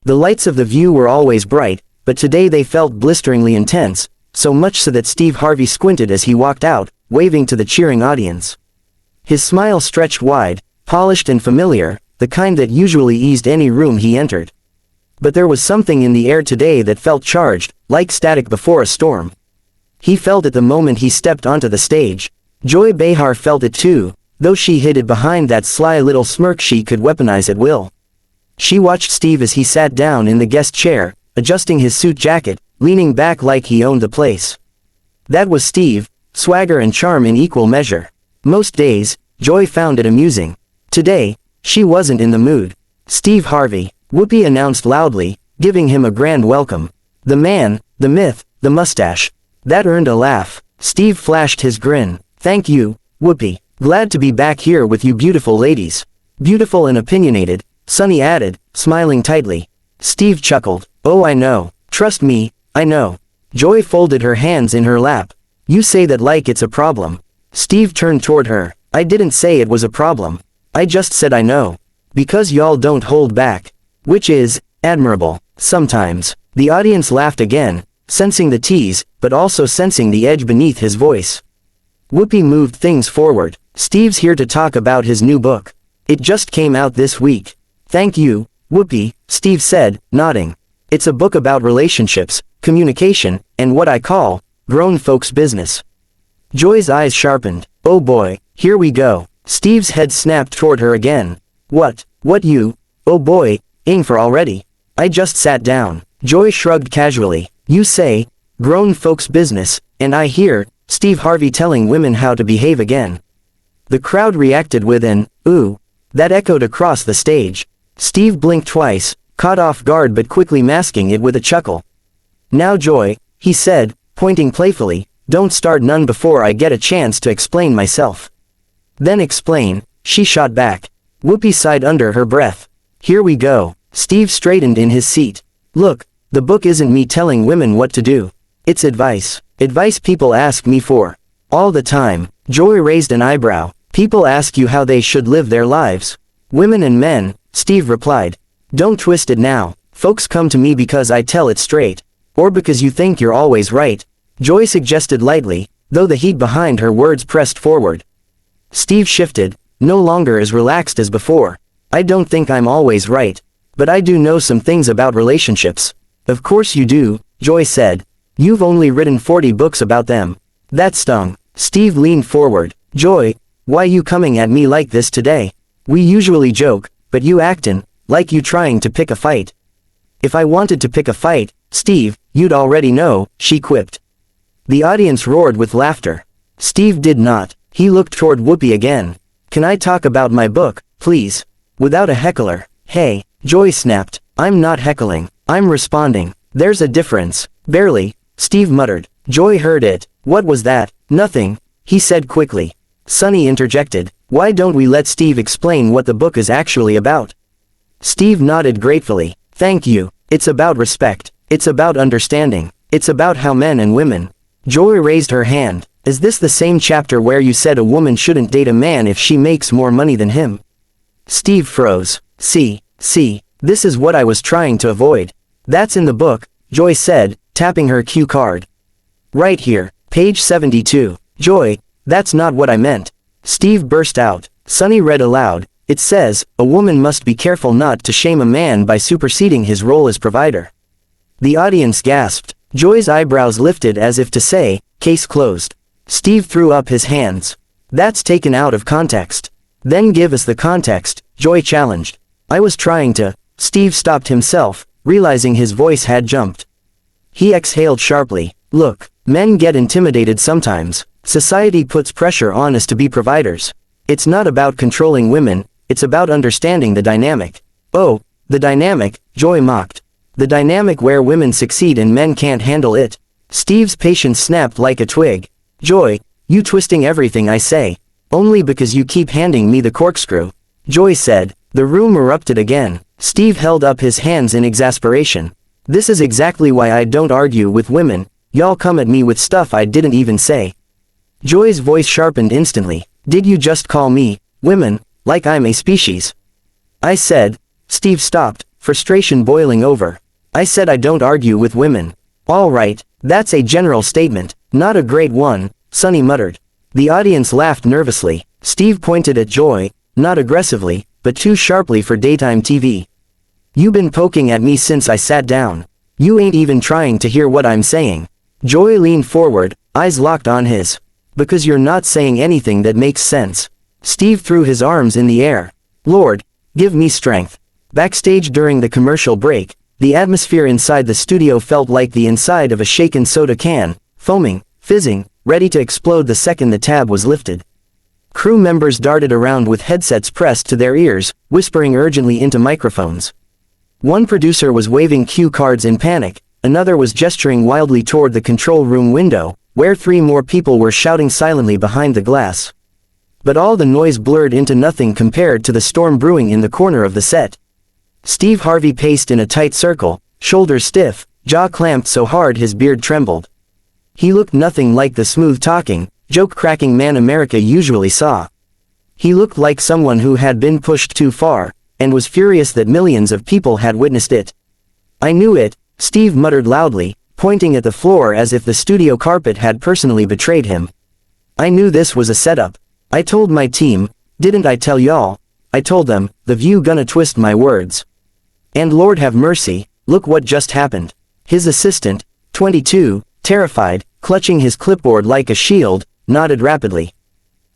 The lights of the view were always bright, but today they felt blisteringly intense, so much so that Steve Harvey squinted as he walked out, waving to the cheering audience. His smile stretched wide, polished and familiar, the kind that usually eased any room he entered. But there was something in the air today that felt charged, like static before a storm. He felt it the moment he stepped onto the stage. Joy Behar felt it too, though she hid it behind that sly little smirk she could weaponize at will. She watched Steve as he sat down in the guest chair, adjusting his suit jacket, leaning back like he owned the place. That was Steve, swagger and charm in equal measure. Most days, Joy found it amusing. Today, she wasn't in the mood. "Steve Harvey," Whoopi announced loudly, giving him a grand welcome. The man, the myth, the mustache. That earned a laugh. Steve flashed his grin. "Thank you, Whoopi. Glad to be back here with you beautiful ladies." "Beautiful and opinionated," Sunny added, smiling tightly. Steve chuckled. "Oh, I know. Trust me, I know." Joy folded her hands in her lap. "You say that like it's a problem." Steve turned toward her. "I didn't say it was a problem. I just said I know. Because y'all don't hold back. Which is admirable. Sometimes." The audience laughed again, sensing the tease, but also sensing the edge beneath his voice. Whoopi moved things forward. "Steve's here to talk about his new book. It just came out this week." "Thank you, Whoopi," Steve said, nodding. "It's a book about relationships, communication, and what I call grown folks' business." Joy's eyes sharpened. "Oh boy, here we go." Steve's head snapped toward her again. What you? Oh boy, ing for already. I just sat down." Joy shrugged casually. "You say, grown folks' business, and I hear, Steve Harvey telling women how to behave again." The crowd reacted with an, "Ooh," that echoed across the stage. Steve blinked twice, caught off guard but quickly masking it with a chuckle. "Now Joy," he said, pointing playfully, "don't start none before I get a chance to explain myself." "Then explain," she shot back. Whoopi sighed under her breath. "Here we go." Steve straightened in his seat. "Look, the book isn't me telling women what to do. It's advice. Advice people ask me for. All the time." Joy raised an eyebrow. "People ask you how they should live their lives." "Women and men," Steve replied. "Don't twist it now. Folks come to me because I tell it straight. Or because you think you're always right," Joy suggested lightly, though the heat behind her words pressed forward. Steve shifted, no longer as relaxed as before. "I don't think I'm always right. But I do know some things about relationships." "Of course you do," Joy said. "You've only written 40 books about them." That stung. Steve leaned forward. "Joy, why you coming at me like this today? We usually joke, but you actin' like you trying to pick a fight." "If I wanted to pick a fight, Steve, you'd already know," she quipped. The audience roared with laughter. Steve did not. He looked toward Whoopi again. "Can I talk about my book, please? Without a heckler." "Hey," Joy snapped. "I'm not heckling. I'm responding. There's a difference." "Barely," Steve muttered. Joy heard it. "What was that?" "Nothing," he said quickly. Sunny interjected. "Why don't we let Steve explain what the book is actually about?" Steve nodded gratefully. "Thank you. It's about respect. It's about understanding. It's about how men and women." Joy raised her hand. "Is this the same chapter where you said a woman shouldn't date a man if she makes more money than him?" Steve froze. See, this is what I was trying to avoid." "That's in the book," Joy said, tapping her cue card. "Right here, page 72. "Joy, that's not what I meant." Steve burst out. Sunny read aloud. "It says, a woman must be careful not to shame a man by superseding his role as provider." The audience gasped. Joy's eyebrows lifted as if to say, "Case closed." Steve threw up his hands. "That's taken out of context." "Then give us the context," Joy challenged. "I was trying to." Steve stopped himself, realizing his voice had jumped. He exhaled sharply. "Look, men get intimidated sometimes. Society puts pressure on us to be providers. It's not about controlling women, it's about understanding the dynamic." "Oh, the dynamic," Joy mocked. "The dynamic where women succeed and men can't handle it." Steve's patience snapped like a twig. "Joy, you twisting everything I say. Only because you keep handing me the corkscrew," Joy said. The room erupted again. Steve held up his hands in exasperation. "This is exactly why I don't argue with women. Y'all come at me with stuff I didn't even say." Joy's voice sharpened instantly. "Did you just call me, women, like I'm a species?" "I said." Steve stopped, frustration boiling over. I said I don't argue with women. All right, that's a general statement, not a great one, Sunny muttered. The audience laughed nervously. Steve pointed at Joy, not aggressively, but too sharply for daytime TV. You been poking at me since I sat down. You ain't even trying to hear what I'm saying. Joy leaned forward, eyes locked on his. Because you're not saying anything that makes sense. Steve threw his arms in the air. Lord, give me strength. Backstage during the commercial break, the atmosphere inside the studio felt like the inside of a shaken soda can, foaming, fizzing, ready to explode the second the tab was lifted. Crew members darted around with headsets pressed to their ears, whispering urgently into microphones. One producer was waving cue cards in panic, another was gesturing wildly toward the control room window, where 3 more people were shouting silently behind the glass. But all the noise blurred into nothing compared to the storm brewing in the corner of the set. Steve Harvey paced in a tight circle, shoulders stiff, jaw clamped so hard his beard trembled. He looked nothing like the smooth-talking, joke-cracking man America usually saw. He looked like someone who had been pushed too far, and was furious that millions of people had witnessed it. I knew it, Steve muttered loudly, pointing at the floor as if the studio carpet had personally betrayed him. I knew this was a setup. I told my team, didn't I tell y'all? I told them, the View gonna twist my words. And Lord have mercy, look what just happened. His assistant, 22, terrified, clutching his clipboard like a shield, nodded rapidly.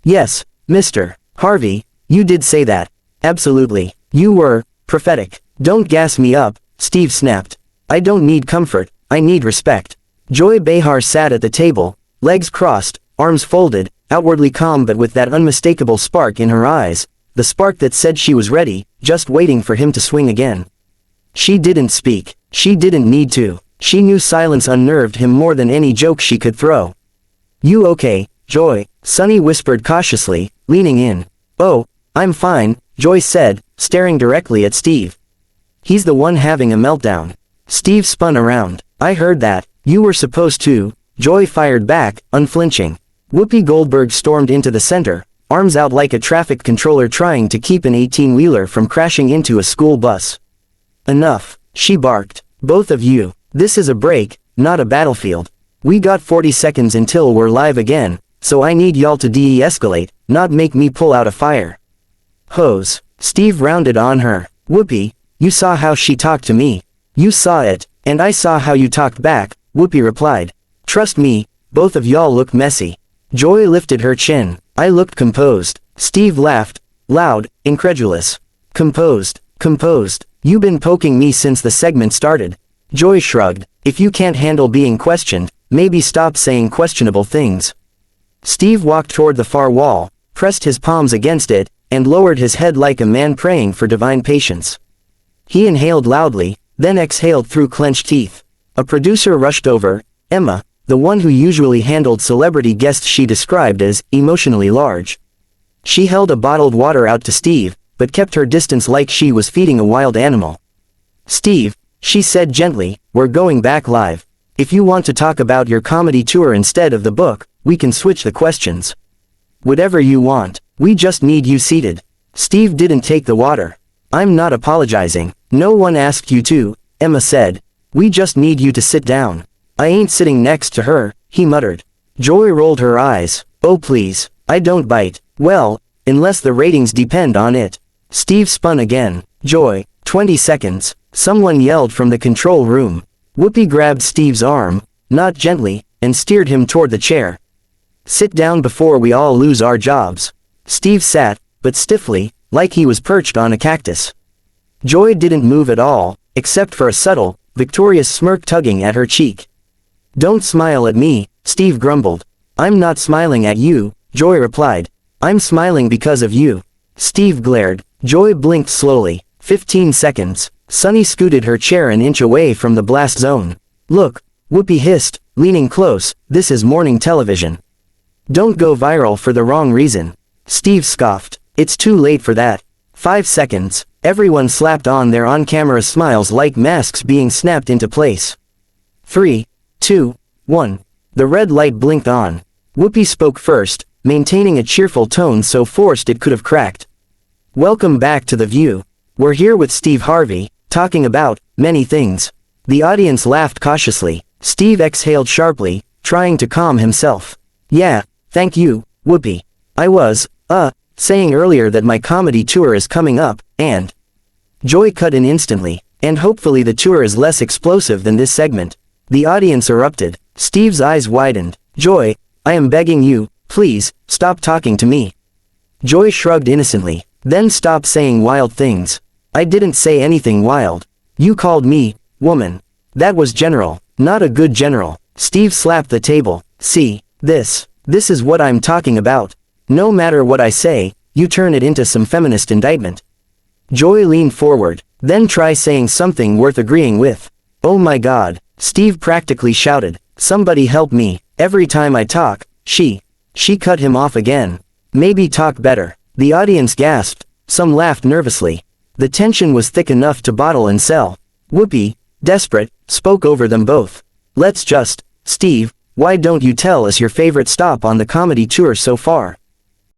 Yes, Mr. Harvey, you did say that. Absolutely. You were prophetic. Don't gas me up, Steve snapped. I don't need comfort, I need respect. Joy Behar sat at the table, legs crossed, arms folded, outwardly calm but with that unmistakable spark in her eyes, the spark that said she was ready, just waiting for him to swing again. She didn't speak. She didn't need to. She knew silence unnerved him more than any joke she could throw. You okay, Joy? Sunny whispered cautiously, leaning in. Oh, I'm fine, Joy said, staring directly at Steve. He's the one having a meltdown. Steve spun around. I heard that. You were supposed to. Joy fired back, unflinching. Whoopi Goldberg stormed into the center, arms out like a traffic controller trying to keep an 18-wheeler from crashing into a school bus. Enough, she barked. Both of you. This is a break, not a battlefield. We got 40 seconds until we're live again, so I need y'all to de-escalate, not make me pull out a fire. Hose. Steve rounded on her. Whoopi, you saw how she talked to me. You saw it, and I saw how you talked back, Whoopi replied. Trust me, both of y'all look messy. Joy lifted her chin. I looked composed. Steve laughed, loud, incredulous. Composed, composed. You been poking me since the segment started. Joy shrugged. If you can't handle being questioned, maybe stop saying questionable things. Steve walked toward the far wall, pressed his palms against it, and lowered his head like a man praying for divine patience. He inhaled loudly, then exhaled through clenched teeth. A producer rushed over, Emma, the one who usually handled celebrity guests she described as emotionally large. She held a bottled water out to Steve, but kept her distance like she was feeding a wild animal. Steve, she said gently, we're going back live. If you want to talk about your comedy tour instead of the book, we can switch the questions. Whatever you want, we just need you seated. Steve didn't take the water. I'm not apologizing. No one asked you to, Emma said. We just need you to sit down. I ain't sitting next to her, he muttered. Joy rolled her eyes. Oh please, I don't bite. Well, unless the ratings depend on it. Steve spun again. Joy, 20 seconds. Someone yelled from the control room. Whoopi grabbed Steve's arm, not gently, and steered him toward the chair. Sit down before we all lose our jobs. Steve sat, but stiffly, like he was perched on a cactus. Joy didn't move at all, except for a subtle, victorious smirk tugging at her cheek. Don't smile at me, Steve grumbled. I'm not smiling at you, Joy replied. I'm smiling because of you. Steve glared. Joy blinked slowly. 15 seconds. Sunny scooted her chair an inch away from the blast zone. Look, Whoopi hissed, leaning close, this is morning television. Don't go viral for the wrong reason. Steve scoffed. It's too late for that. 5 seconds. Everyone slapped on their on-camera smiles like masks being snapped into place. 3, 2, 1. The red light blinked on. Whoopi spoke first, maintaining a cheerful tone so forced it could have cracked. Welcome back to The View. We're here with Steve Harvey, Talking about many things. The audience laughed cautiously. Steve exhaled sharply, trying to calm himself. Yeah, thank you, Whoopi. I was, saying earlier that my comedy tour is coming up, and Joy cut in instantly, and hopefully the tour is less explosive than this segment. The audience erupted. Steve's eyes widened. Joy, I am begging you, please, stop talking to me. Joy shrugged innocently. Then stop saying wild things. I didn't say anything wild. You called me, woman. That was general, not a good general. Steve slapped the table. See, this is what I'm talking about. No matter what I say, you turn it into some feminist indictment. Joy leaned forward. Then try saying something worth agreeing with. Oh my God, Steve practically shouted. Somebody help me. Every time I talk, she cut him off again. Maybe talk better. The audience gasped. Some laughed nervously. The tension was thick enough to bottle and sell. Whoopi, desperate, spoke over them both. Steve, why don't you tell us your favorite stop on the comedy tour so far?